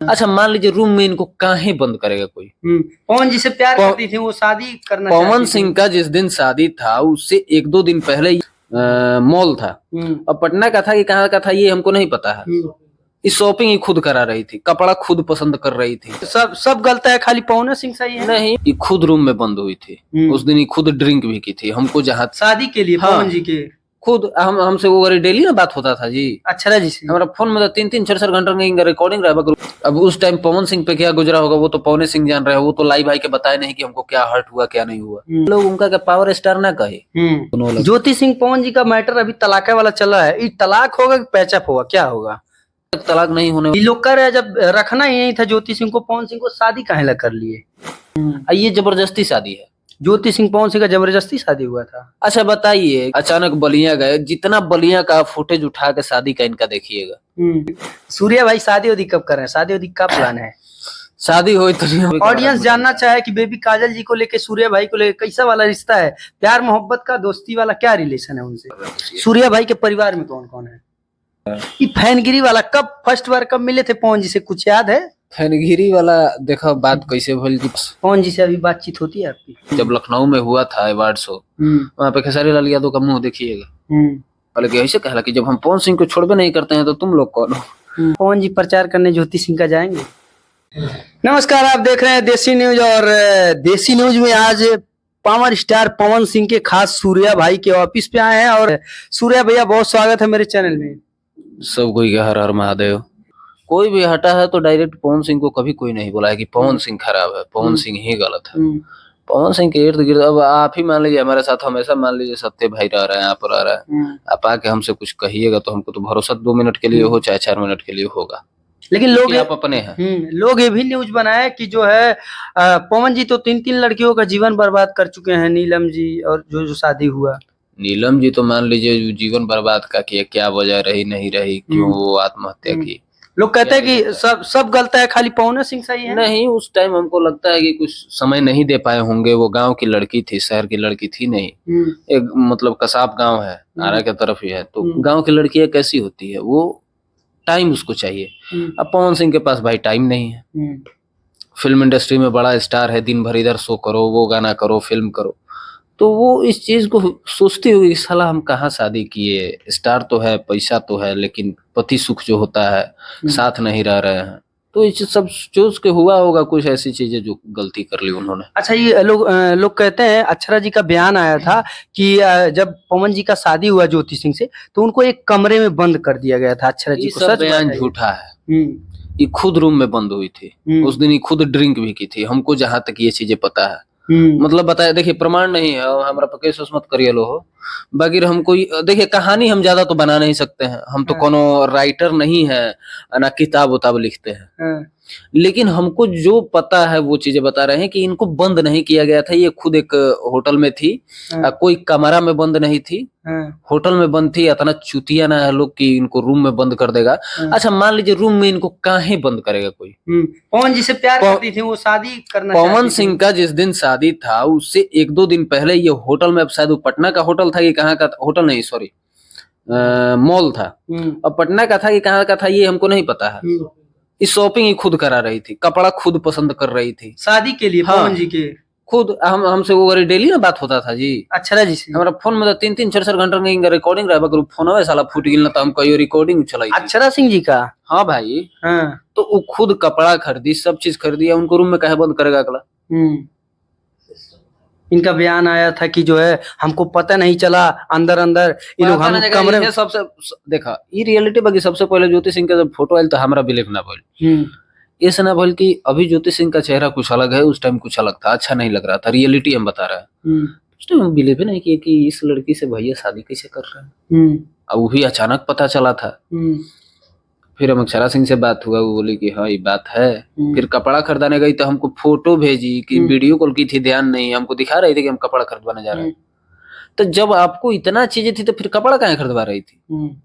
अच्छा मान लीजिए रूम में इनको काहे बंद करेगा कोई। पवन जी से प्यार करती थी, वो शादी करना पवन सिंह का जिस दिन शादी था उससे 1-2 दिन पहले मॉल था। अब पटना का था कि कहाँ का था ये हमको नहीं पता है। ये शॉपिंग ही खुद करा रही थी, कपड़ा खुद पसंद कर रही थी। सब गलत है, खाली पवन सिंह सही है? नहीं, ये खुद रूम में बंद हुई थी। उस दिन ये खुद ड्रिंक भी की थी। हमको जहाँ शादी के लिए हाँ, पवन जी के खुद हमसे वो डेली ना बात होता था जी। अक्षरा जी से हमारा फोन में 3-3 4-4 घंटा की रिकॉर्डिंग रहा। अब उस टाइम पवन सिंह पे क्या गुजरा होगा वो तो पवन सिंह जान रहे हैं। वो तो लाइव आई के बताए नहीं कि हमको क्या हर्ट हुआ क्या नहीं हुआ। लोग उनका क्या पावर स्टार ना कहे। ज्योति सिंह पवन जी का मैटर अभी तलाक वाला चला है। तलाक होगा कि पैचअप होगा, क्या होगा? तलाक नहीं होने ये लोग कह रहे हैं जब रखना ही नहीं था ज्योति सिंह को, पवन सिंह को शादी काहे ला कर लिए? ये जबरदस्ती शादी है। ज्योति सिंह पवन सिंह का जबरदस्ती शादी हुआ था। अच्छा बताइए, अचानक बलिया गए, जितना बलिया का फुटेज उठा के शादी का इनका देखिएगा। सूर्या भाई शादी वादी कब कर रहे हैं? शादी वादी का प्लान है? शादी हो तो ऑडियंस जानना चाहे कि बेबी काजल जी को लेके सूर्या भाई को लेके कैसा वाला रिश्ता है? प्यार मोहब्बत का, दोस्ती वाला क्या रिलेशन है उनसे? सूर्या भाई के परिवार में कौन कौन है? ये फैनगिरी वाला कब फर्स्ट बार कब मिले थे पवन जी से, कुछ याद है? फैनगिरी वाला देखो बात कैसे भूल। पवन जी से अभी बातचीत होती है आपकी? जब लखनऊ में हुआ था अवार्ड शो, वहाँ पे खेसारी लाल यादव का मुंह देखिएगा। पहले ऐसे कहला कि जब हम पवन सिंह को छोड़बे नहीं करते हैं तो तुम लोग कौन हो। पवन जी प्रचार करने ज्योति सिंह का जाएंगे। नमस्कार, आप देख रहे हैं देसी न्यूज। और देसी न्यूज में आज पावर स्टार पवन सिंह के खास सूर्या भाई के ऑफिस पे आए हैं। और सूर्या भैया बहुत स्वागत है मेरे चैनल में। सब कोई हर हर महादेव। कोई भी हटा है तो डायरेक्ट पवन सिंह को कभी कोई नहीं बोला है कि पवन सिंह खराब है, पवन सिंह ही गलत है। पवन सिंह के इर्द गिर्द अब आप ही मान लीजिए हमारे साथ हमेशा मान लीजिए सत्य भाई रह रहे हैं, आप रह रहे हैं, आप आके हमसे कुछ कहिएगा तो हमको तो भरोसा 2 मिनट के लिए हो चाहे 4 मिनट के लिए होगा। लेकिन लोग आप अपने हैं। लोग ये भी न्यूज बनाए कि जो है पवन जी तो 3-3 लड़कियों का जीवन बर्बाद कर चुके हैं, नीलम जी और जो शादी हुआ। नीलम जी तो मान लीजिए जीवन बर्बाद का किया, क्या वजह रही नहीं रही, क्यों वो आत्महत्या की। लोग कहते हैं कि सब गलत है, खाली पवन सिंह सही है। नहीं, उस टाइम हमको लगता है कि कुछ समय नहीं दे पाए होंगे। वो गांव की लड़की थी, शहर की लड़की थी नहीं। एक मतलब कसाब गांव है, आरा के तरफ ही है, तो गांव की लड़कियां कैसी होती है, वो टाइम उसको चाहिए। अब पवन सिंह के पास भाई टाइम नहीं है। फिल्म इंडस्ट्री में बड़ा स्टार है, दिन भर इधर शो करो, वो गाना करो, फिल्म करो, तो वो इस चीज को सोचती हुई साला हम कहाँ शादी किए। स्टार तो है, पैसा तो है, लेकिन पति सुख जो होता है साथ नहीं रह रहे हैं। तो ये सब सोच के हुआ होगा कुछ ऐसी चीजें जो गलती कर ली उन्होंने। अच्छा, ये लोग कहते हैं अक्षरा जी का बयान आया था कि जब पवन जी का शादी हुआ ज्योति सिंह से तो उनको एक कमरे में बंद कर दिया गया था अक्षरा जी को। सच बयान झूठा है। ये खुद रूम में बंद हुई थी। उस दिन ये खुद ड्रिंक भी की थी। हमको जहां तक ये चीजें पता है, मतलब बताया, देखिए प्रमाण नहीं है, हमारा केस मत करिए लो हो। बाकी हमको देखिए कहानी हम ज्यादा तो बना नहीं सकते हैं, हम तो कोनो राइटर नहीं है ना किताब उताब लिखते हैं। लेकिन हमको जो पता है वो चीजें बता रहे हैं कि इनको बंद नहीं किया गया था। ये खुद एक होटल में थी, कोई कमरा में बंद नहीं थी, होटल में बंद थी। इतना चुतिया ना है लोग कि इनको रूम में बंद कर देगा। अच्छा मान लीजिए रूम में इनको काहे बंद करेगा कोई। पवन जी से प्यार करती थी, वो शादी करना पवन सिंह का जिस दिन शादी था उससे 1-2 दिन पहले ये होटल में, शायद वो पटना का होटल था कि कहाँ का होटल, नहीं सॉरी मॉल था। अब पटना का था कि कहाँ का था ये हमको नहीं पता है। इस शॉपिंग ही खुद करा रही थी, कपड़ा खुद पसंद कर रही थी शादी के लिए। पवन जी के खुद हमसे वो डेली ना बात होता था जी। अक्षरा जी से हमारा फोन में 3-3 4-4 घंटा की रिकॉर्डिंग रहा। ग्रुप फोन है साला फूट गिल ना तो हम कहियो रिकॉर्डिंग चलाई। अक्षरा सिंह जी का? हाँ भाई। तो वो खुद कपड़ा खरीदी, सब चीज खरीदी, उनको रूम में काहे बंद करेगा अगला। इनका बयान आया था कि जो है हमको पता नहीं चला, अंदर अंदर ये लोग हम कमरे में। सबसे देखा ये रियलिटी बाकी सबसे पहले ज्योति सिंह का जब फोटो आयल तो हमारा बिलीव ना बोल, ऐसा ना बोल कि अभी ज्योति सिंह का चेहरा कुछ अलग है, उस टाइम कुछ अलग था, अच्छा नहीं लग रहा था। रियलिटी हम बता रहे हैं। उस टाइम हम बिलीव नहीं किए कि इस लड़की से भैया शादी कैसे कर रहे हैं। अब वो भी अचानक पता चला था। फिर हम अक्षरा सिंह से बात हुआ, वो बोली कि हाँ ये बात है। फिर कपड़ा खरीदाने गई तो हमको फोटो भेजी कि वीडियो कॉल की थी, ध्यान नहीं, हमको दिखा रही थी कि हम कपड़ा खरीदवाने जा रहे हैं। तो जब आपको इतना चीजें थी तो फिर कपड़ा कहाँ खरीदवा रही थी।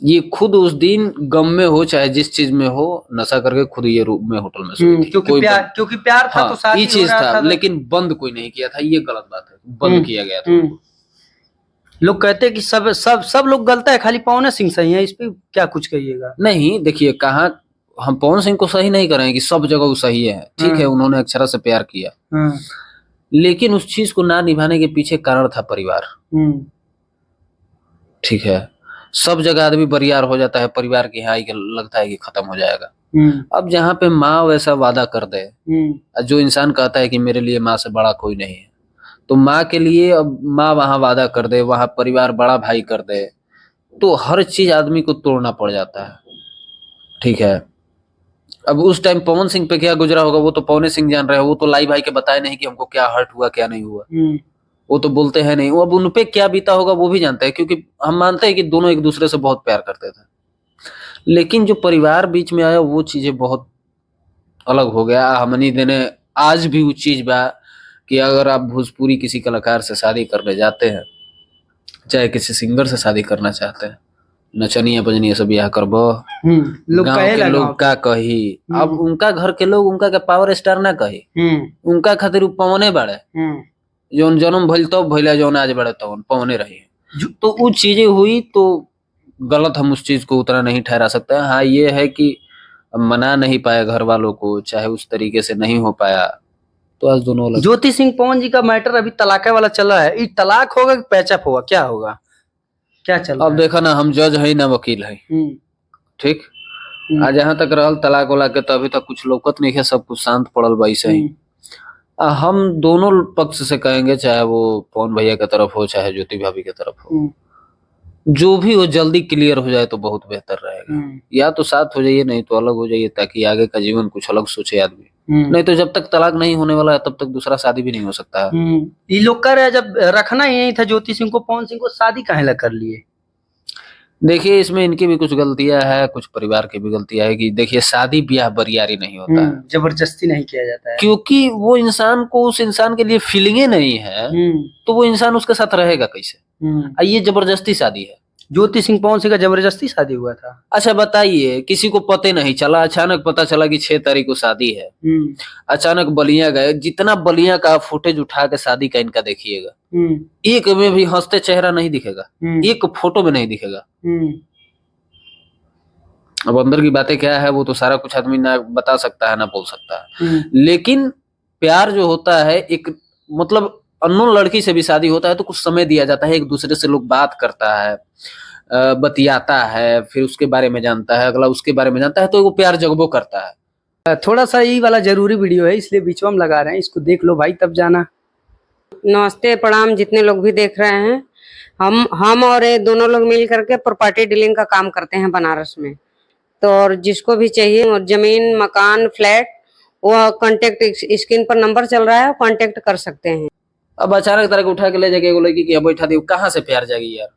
ये खुद उस दिन गम में हो चाहे जिस चीज में हो, नशा करके खुद ये रूम में होटल में सोई थी। क्योंकि प्यार था। हाँ, तो शादी ये चीज था, लेकिन बंद कोई नहीं किया था, ये गलत बात है। बंद किया गया था। लोग कहते हैं कि सब लोग गलत है, खाली पवन सिंह सही है। इस पे क्या कुछ कहिएगा? नहीं देखिए, कहाँ हम पवन सिंह को सही नहीं करें कि सब जगह वो सही है, ठीक है, उन्होंने अक्षरा से प्यार किया, लेकिन उस चीज को ना निभाने के पीछे कारण था परिवार। ठीक है, सब जगह आदमी बरियार हो जाता है, परिवार के यहाँ लगता है कि खत्म हो जाएगा। अब जहाँ पे माँ वैसा वादा कर दे, जो इंसान कहता है कि मेरे लिए माँ से बड़ा कोई नहीं है, तो माँ के लिए अब माँ वहां वादा कर दे, वहां परिवार बड़ा भाई कर दे, तो हर चीज आदमी को तोड़ना पड़ जाता है। ठीक है, अब उस टाइम पवन सिंह पे क्या गुजरा होगा वो तो पवन सिंह जान रहे हो, वो तो लाइव भाई के बताए नहीं कि हमको क्या हर्ट हुआ क्या नहीं हुआ, वो तो बोलते हैं नहीं। वो अब उनपे क्या बीता होगा वो भी जानते हैं, क्योंकि हम मानते हैं कि दोनों एक दूसरे से बहुत प्यार करते थे, लेकिन जो परिवार बीच में आया वो चीजें बहुत अलग हो गया। हमनी देने आज भी वो चीज बा कि अगर आप भोजपुरी किसी कलाकार से शादी करने जाते हैं, चाहे किसी सिंगर से शादी करना चाहते हैं, नचनिया बजनिया से ब्याह करबो, गाँव के लोग का कही, अब उनका घर के लोग उनका के पावर स्टार ना कही, उनका खातिर उ पवने बड़े, जौन जन्म भइल तब भइला, जौन आज बड़े तौन पवने रही। तो वो चीजें हुई तो गलत हम उस चीज को उतना नहीं ठहरा सकते। हाँ ये है कि मना नहीं पाया घर वालों को, चाहे उस तरीके से नहीं हो पाया, तो आज दोनों अलग। ज्योति सिंह पवन जी का मैटर अभी तलाक वाला चला है, ये तलाक होगा कि पैचअप होगा, क्या होगा, क्या चल रहा है? अब देखा ना, हम जज है ना वकील है, ठीक, आज जहाँ तक रहल तलाक वाला के, तो अभी तक कुछ लौकत नहीं है, सब कुछ शांत पड़ल बा ऐसे ही। हम दोनों पक्ष से कहेंगे, चाहे वो पवन भैया की तरफ हो चाहे ज्योति भाभी की तरफ हो, जो भी हो जल्दी क्लियर हो जाए तो बहुत बेहतर रहेगा। या तो साथ हो जाइए, नहीं तो अलग हो जाइए, ताकि आगे का जीवन कुछ अलग सोचे आदमी। नहीं तो जब तक तलाक नहीं होने वाला है तब तक दूसरा शादी भी नहीं हो सकता है। ये लोग कह रहे हैं जब रखना ही नहीं था ज्योति सिंह को, पवन सिंह को शादी काहे ला कर लिए? देखिए इसमें इनकी भी कुछ गलतियां है, कुछ परिवार की भी गलतियां है कि देखिए शादी ब्याह बरियारी नहीं होता है, जबरदस्ती नहीं किया जाता है, क्योंकि वो इंसान को उस इंसान के लिए फीलिंगे नहीं है, तो वो इंसान उसके साथ रहेगा कैसे? ये जबरदस्ती शादी है। ज्योति सिंह पवन सिंह का जबरदस्ती शादी हुआ था। अच्छा बताइए, किसी को पता नहीं चला, अचानक पता चला कि 6 तारीख को शादी है, अचानक बलिया गए, जितना बलिया का फुटेज उठा के शादी का इनका देखिएगा, एक में भी हंसते चेहरा नहीं दिखेगा, एक फोटो में नहीं दिखेगा। अब अंदर की बातें क्या है वो तो सारा कुछ आदमी ना बता सकता है ना बोल सकता है, लेकिन प्यार जो होता है, एक मतलब अननोन लड़की से भी शादी होता है तो कुछ समय दिया जाता है, एक दूसरे से लोग बात करता है, बतियाता है, फिर उसके बारे में जानता है, अगला उसके बारे में जानता है, तो वो प्यार जगबो करता है। थोड़ा सा ये वाला जरूरी वीडियो है इसलिए बीच में हम लगा रहे हैं, इसको देख लो भाई तब जाना। नमस्ते प्रणाम जितने लोग भी देख रहे हैं, हम और ये दोनों लोग मिल करके प्रॉपर्टी डीलिंग का काम करते हैं बनारस में। तो और जिसको भी चाहिए जमीन मकान फ्लैट, वो कांटेक्ट स्क्रीन पर नंबर चल रहा है, कांटेक्ट कर सकते हैं। अब अचानक तरह के उठा के ले जाके एगो लड़की के बैठा दी, कहाँ से प्यार जागी यार,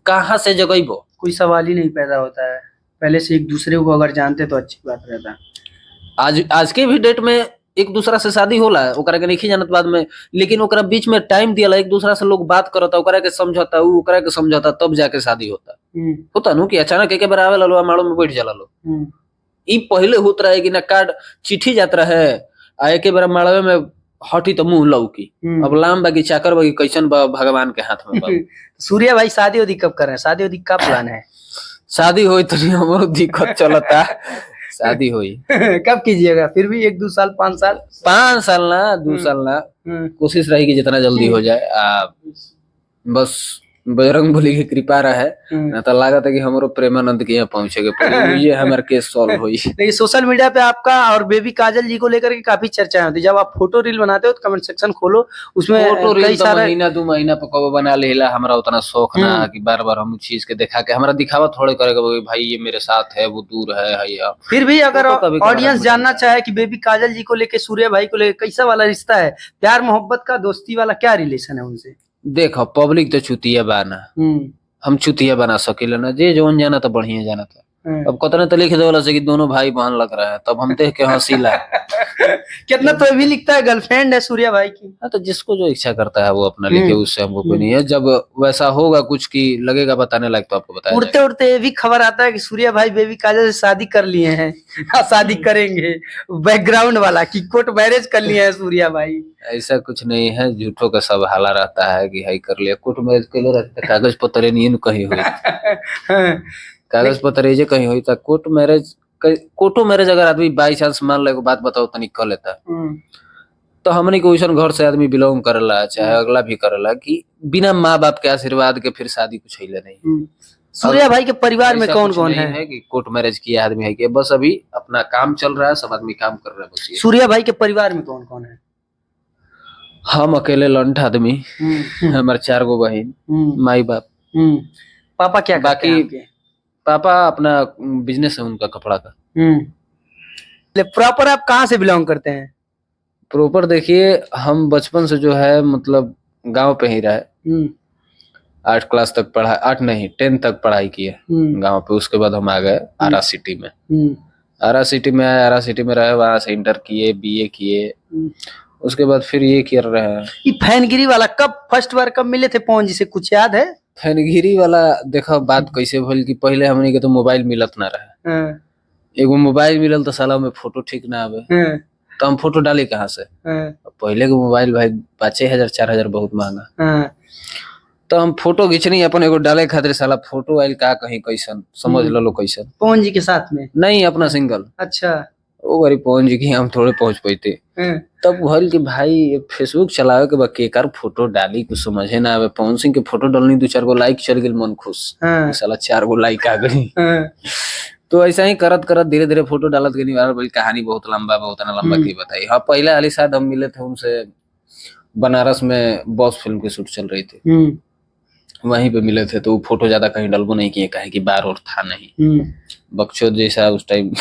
कहाँ से जगइबो? कोई सवाल ही नहीं पैदा होता है, पहले से एक दूसरे को अगर जानते तो अच्छी बात रहता। आज के भी डेट में एक दूसरा से शादी होला, ओकरा के नहीं जानत बाद में, लेकिन ओकरा बीच में टाइम दिया, एक दूसरा से लोग बात करता, ओकरा के समझता, ओकरा के समझता, तब जाके शादी होता नु कि अचानक एक बार आवे लो माड़ो में बैठ जाला लो। ई पहले होत रहे कि ना कार्ड चिट्ठी जात रहे, आ एक बार माड़वे में हटी तो मुंह लौकी, अब लाम बाकी चाकर बाकी कैसन भगवान के हाथ में बा। सूर्या भाई शादी वादी कब कर रहे हैं, शादी वादी का प्लान है? शादी होई तो हमरो दिक्कत चलता, शादी हुई कब कीजिएगा? फिर भी 1-2 साल 5 साल? 5 साल ना 2 साल ना, कोशिश रहेगी जितना जल्दी हो जाए। बस बजरंगबली की कृपा रहे, ना तो लागत है कि हमारो प्रेमानंद के यहाँ पहुंचेगा, ये हमारे केस सॉल्व हुई। लेकिन सोशल मीडिया पे आपका और बेबी काजल जी को लेकर के काफी चर्चाएं होती है, जब आप फोटो रील बनाते हो तो कमेंट सेक्शन खोलो, उसमें फोटो रील तो महीना 2 महीना पर कब बना लेला, हमरा उतना शौक ना कि बार बार हम चीज के दिखा के हमरा दिखावा थोड़े करेगा भाई ये मेरे साथ है वो दूर है या। फिर भी अगर ऑडियंस जानना चाहे कि बेबी काजल जी को लेके सूर्या भाई को लेके कैसा वाला रिश्ता है, प्यार मोहब्बत का, दोस्ती वाला क्या रिलेशन है उनसे? देखो पब्लिक तो चुतिया बाना, हम चुतिया बना सकेला ना, जे जोन जाना तो बढ़िया जाना था। अब कतने तो लिख दे से कि दोनों भाई बहन लग रहा है, तब हम देख के हंसीला। कितना तो भी लिखता है गर्लफ्रेंड है सूर्या भाई की। हाँ तो जिसको जो इच्छा करता है वो अपना लिखे, उससे हमको कोई नहीं है। जब वैसा होगा कुछ की लगेगा बताने लायक तो आपको बताया। उड़ते उड़ते ये भी खबर आता है कि सूर्या भाई बेबी काजल से शादी कर लिए हैं, शादी करेंगे, बैकग्राउंड वाला की कोर्ट मैरिज कर लिए हैं सूर्या भाई। ऐसा कुछ नहीं है, झूठों का सब हाला रहता है कि हाई कर लिया, कोर्ट मैरिज कर लिया, कागज पत्र नहीं कहीं हुई, कागज पत्र कहीं हुई था, कोर्ट मैरिज कोर्टो मैरिज अगर आदमी बाई चांस मान लो, एगो बात बताओ तनी कर लेता, तो हमनी को वैसन घर से आदमी बिलोंग करेला, चाहे अगला भी करेला, कि बिना माँ बाप के आशीर्वाद के फिर शादी कुछ हिले नहीं। सूर्या भाई के परिवार में ऐसा कौन कुछ कौन नहीं है? कि कोर्ट मैरिज किया आदमी है कि बस अभी अपना काम चल रहा है, सब आदमी काम कर रहे हैं बस ये। सूर्या भाई के परिवार में कौन कौन है? हम अकेले लंठ आदमी, हमारे 4 गो बहन, माई बाप। पापा क्या करते हैं आपके? पापा अपना बिजनेस है उनका कपड़ा का। प्रॉपर आप कहाँ से बिलोंग करते हैं? प्रॉपर देखिए, हम बचपन से जो है मतलब गांव पे ही रहे। 8 क्लास तक पढ़ा, 8 नहीं 10 तक पढ़ाई किए गांव पे। उसके बाद हम आ गए आरा सिटी में। आरा सिटी में आए, आरा सिटी में रहे, वहां से इंटर किए, बीए किए, उसके बाद फिर ये कर रहे हैं। ये फैनगिरी वाला कब फर्स्ट बार कब मिले थे पवन जी से, कुछ याद है? फैनगिरी वाला देखो बात कैसे भइल कि पहले हमनी के तो मोबाइल मिलत ना रहे। एगो मोबाइल मिलल तो साला में फोटो ठीक ना आवे, तो हम फोटो डाली कहाँ से? पहले के मोबाइल भाई 5,000 4,000 बहुत महंगा। तो हम फोटो खींचनी अपन एगो डाले खातिर, साला फोटो आइल का कहीं कैसन, समझ लो कैसन। पवन जी के साथ में? नहीं, अपना सिंगल। अच्छा। वो गरीब पवन जी की हम थोड़े पहुंच पाते। तब भल कि भाई फेसबुक चलावे के बाद केकर फोटो डाली कुछ समझे ना आवे। पवन सिंह के फोटो डालनी, 2-4 गो लाइक चल गई, मन खुश। साला 4 गो लाइक आ गई। तो ऐसा ही करत करत धीरे धीरे फोटो डालत गई। भाई कहानी बहुत लंबा, बहुत ना लंबा की बताई। हाँ, पहले वाली शायद हम मिले थे उनसे बनारस में, बॉस फिल्म की शूट चल रही थी, वहीं पे मिले थे। तो वो फोटो ज्यादा कहीं डलबो नहीं किए, काहे कि बार और था नहीं, बक्चोद जैसा उस टाइम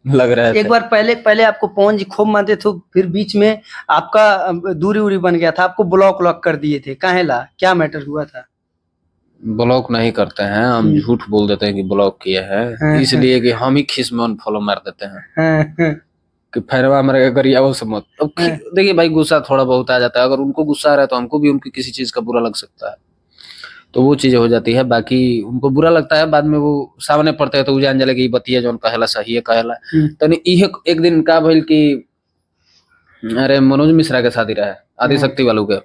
लग रहा था। एक बार पहले आपको पवन जी खूब मानते थे, फिर बीच में आपका दूरी उरी बन गया था, आपको ब्लॉक कर दिए थे, काहेला, क्या मैटर हुआ था? ब्लॉक नहीं करते हैं हम, झूठ बोल देते हैं कि ब्लॉक किया है, इसलिए कि हम ही खिस में अनफॉलो मार देते हैं कि फैरवा हमारे गरियाओं से मत। अब देखिए भाई, गुस्सा थोड़ा बहुत आ जाता है, अगर उनको गुस्सा आ रहा है तो हमको भी उनकी किसी चीज का बुरा लग सकता है, तो वो चीजें हो जाती है। बाकी उनको बुरा लगता है, बाद में वो सामने पड़ते हैं तो जान जाले कि बतिया जो कहेला सही है कहेला। तो एक दिन का भइल कि अरे मनोज मिश्रा के शादी रहे, आदिशक्ति वालों के।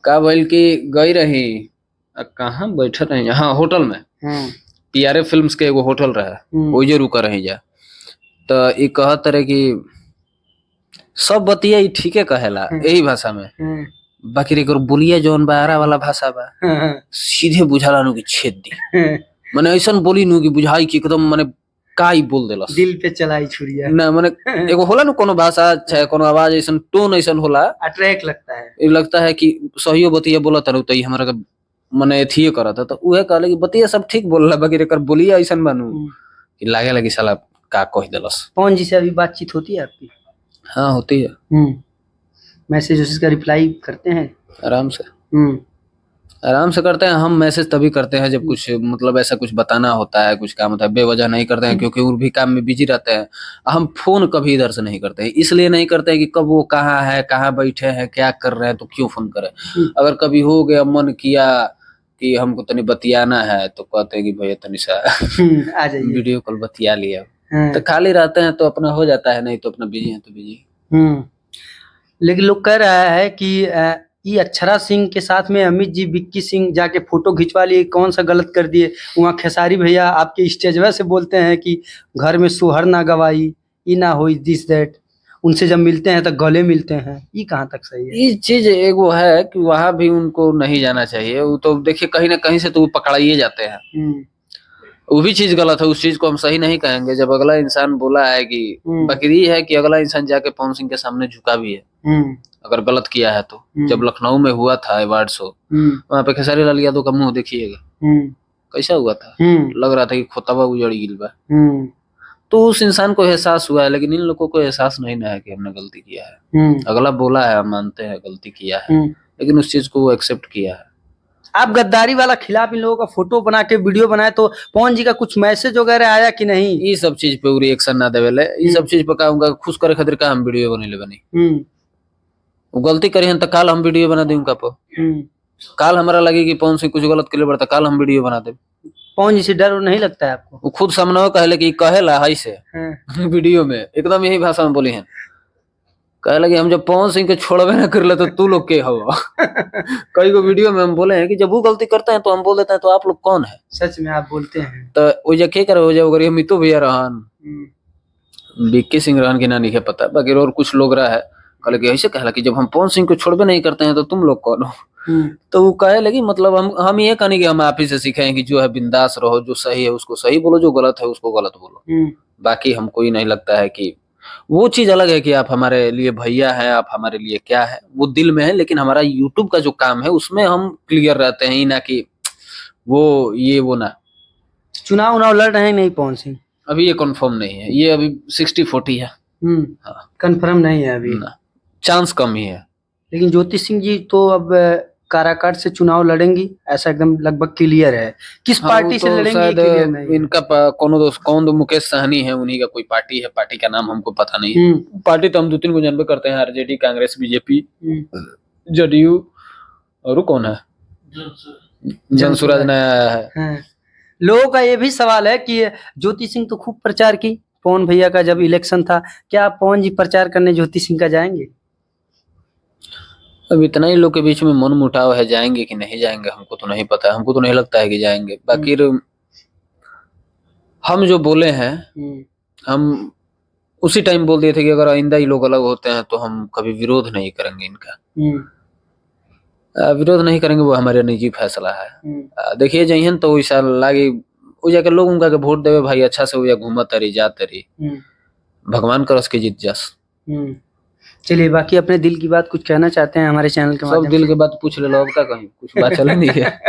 का भइल कि गई रही, कहाँ बैठे रही, हाँ होटल में, PRF फिल्म्स के एगो होटल रहे, वो जे रुका रही जा। तो ये कहत रहे कि सब बतिया ठीके कहेला यही भाषा में, बाकी रे बोलिया जौन बारा वाला भाषा बा, सीधे बुझाला नु कि छेद दी। माने ऐसन बोली नु कि बुझाई कि एकदम माने काई बोल देलस, दिल पे चलाई छुरिया ना। माने एगो होला नु कोनो भाषा चाहे कोनो आवाज ऐसन टोन ऐसन होला, अट्रैक्ट लगता है। ये लगता है कि सहियो बतिया बोलत रहू त हमरा के माने एथिए करत है। तो उहे कहले कि बतिया सब ठीक बोलला, बाकी रे बोलिया ऐसन बानू कि लागे लगी साला का कह देलस। पवन जी से अभी बातचीत होती है आपकी? हाँ होती है। मैसेज का रिप्लाई करते हैं? आराम से, आराम से करते हैं। हम मैसेज तभी करते हैं जब कुछ मतलब ऐसा कुछ बताना होता है, कुछ काम होता है। बेवजह नहीं करते हैं, क्योंकि वो भी काम में बिजी रहते हैं। हम फोन कभी इधर से नहीं करते हैं, इसलिए नहीं करते हैं कि कब वो कहाँ है, कहाँ बैठे हैं, क्या कर रहे हैं, तो क्यों फोन करें। अगर कभी हो गया मन किया कि हमको तनी बतियाना है, तो कहते हैं कि भैया तनी सा आ जाइए, वीडियो कॉल बतिया लिया। तो खाली रहते हैं तो अपना हो जाता है, नहीं तो अपना बिजी है तो बिजी। लेकिन लोग कह रहा है कि ये अक्षरा सिंह के साथ में अमित जी, विक्की सिंह जाके फोटो खिंचवा लिए, कौन सा गलत कर दिए? वहाँ खेसारी भैया आपके स्टेजवा से बोलते हैं कि घर में सुहर ना गवाई, ई ना हो, दिस दैट। उनसे जब मिलते हैं तो गले मिलते हैं, ये कहाँ तक सही है? ये चीज एगो है कि वहां भी उनको नहीं जाना चाहिए। वो तो देखिए कहीं ना कहीं से तो वो पकड़ाइए जाते हैं, वो भी चीज गलत है। उस चीज को हम सही नहीं कहेंगे जब अगला इंसान बोला है कि बकरी है कि अगला इंसान जाके पवन सिंह के सामने झुका भी है अगर गलत किया है तो। जब लखनऊ में हुआ था अवार्ड शो, वहाँ पे खेसारी लाल यादव का मुंह देखिएगा कैसा हुआ था, लग रहा था कि खोतबा उजड़ गिल बा। तो उस इंसान को एहसास हुआ है, लेकिन इन लोगों को एहसास नहीं ना है कि हमने गलती किया है। अगला बोला है, हम मानते हैं गलती किया है, लेकिन उस चीज को वो एक्सेप्ट किया है। आप गद्दारी वाला खिलाफ इन लोगों का फोटो बना के वीडियो बनाए, तो पवन जी का कुछ मैसेज वगैरह आया कि नहीं? ये सब चीज पे रिएक्शन ना देवेले, ये सब चीज पे का खुश करे खातिर का हम वीडियो बनेले बनी। वो गलती करी हन त काल हम वीडियो बना दी उनका पर। काल हमारा लगे कि पवन सिंह कुछ गलत के लिए बढ़ता, काल हम वीडियो बना दे। पवन जी से डर नहीं लगता है आपको? वो खुद सामने कहले कि कहेला है से वीडियो में एकदम यही भाषा में बोली है, कहला कि हम जब पवन सिंह के छोड़वे ना कर ले तो तू लोग के हवा। कई को वीडियो में हम बोले हैं कि जब वो गलती करते हैं तो हम बोल देते हैं तो आप लोग कौन है? सच में आप बोलते हैं? तो वो जे के करे हो जाए, अगर हम तो भैया रहन बीके सिंह रहन के ना नहीं है पता, बाकी और कुछ लोग रहा है कल के ऐसे कहला कि जब हम पवन सिंह को छोड़बे नहीं करते हैं तो तुम लोग कौन हो। तो वो कहे लगी मतलब हम ये कहने कि हम आप ही से सीखे हैं कि जो है बिंदास रहो, जो सही है उसको सही बोलो, जो गलत है उसको गलत बोलो। बाकी हमको ही नहीं लगता है कि वो चीज अलग है कि आप हमारे लिए भैया हैं, आप हमारे लिए क्या है, वो दिल में है, लेकिन हमारा यूट्यूब का जो काम है उसमें हम क्लियर रहते हैं, ना कि वो ये वो ना। चुनाव उनाव लड़ रहे हैं नहीं पवन सिंह? अभी ये कंफर्म नहीं है, ये अभी 60-40 है। हाँ, कंफर्म नहीं है अभी, चांस कम ही है। लेकिन ज्योति सिंह जी तो अब काराकाट से चुनाव लड़ेंगी ऐसा एकदम लगभग क्लियर है। किस पार्टी से लड़ेंगी क्लियर नहीं है। इनका कौन दो मुकेश सहनी है, उन्हीं का कोई पार्टी है, पार्टी का नाम हमको पता नहीं है। पार्टी तो हम 2-3 को जानबे करते हैं, आरजेडी, कांग्रेस, बीजेपी, जदयू, और कौन है, जनसुराज नया है। लोगों का ये भी सवाल है कि ज्योति सिंह तो खूब प्रचार की पवन भैया का जब इलेक्शन था, क्या पवन जी प्रचार करने ज्योति सिंह का जाएंगे? अब इतना ही लोग के बीच में मन मुटाव है, जाएंगे कि नहीं जाएंगे हमको तो नहीं पता, हमको तो नहीं लगता है कि जाएंगे। बाकी हम जो बोले हैं हम उसी टाइम बोल दिए थे कि अगर आइंदा ही लोग अलग होते हैं तो हम कभी विरोध नहीं करेंगे इनका। विरोध नहीं करेंगे, वो हमारे निजी फैसला है। देखिए जहिन तो वैसा लागे वो जाकर लोग उनका के वोट देवे भाई, अच्छा से वो घूमत तरी जा तरी, भगवान करस के जीत जस। चलिए, बाकी अपने दिल की बात कुछ कहना चाहते हैं हमारे चैनल के माध्यम से? सब दिल की बात पूछ ले लो, अब का कहीं कुछ बात चल नहीं है।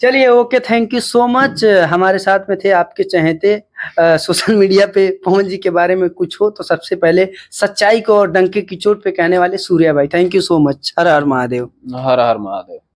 चलिए, okay, thank you so much. हमारे साथ में थे आपके चहेते सोशल मीडिया पे पवन जी के बारे में कुछ हो तो सबसे पहले सच्चाई को और डंके की चोट पे कहने वाले सूर्या भाई। Thank you so much. Her her Mahadev. Her her Mahadev.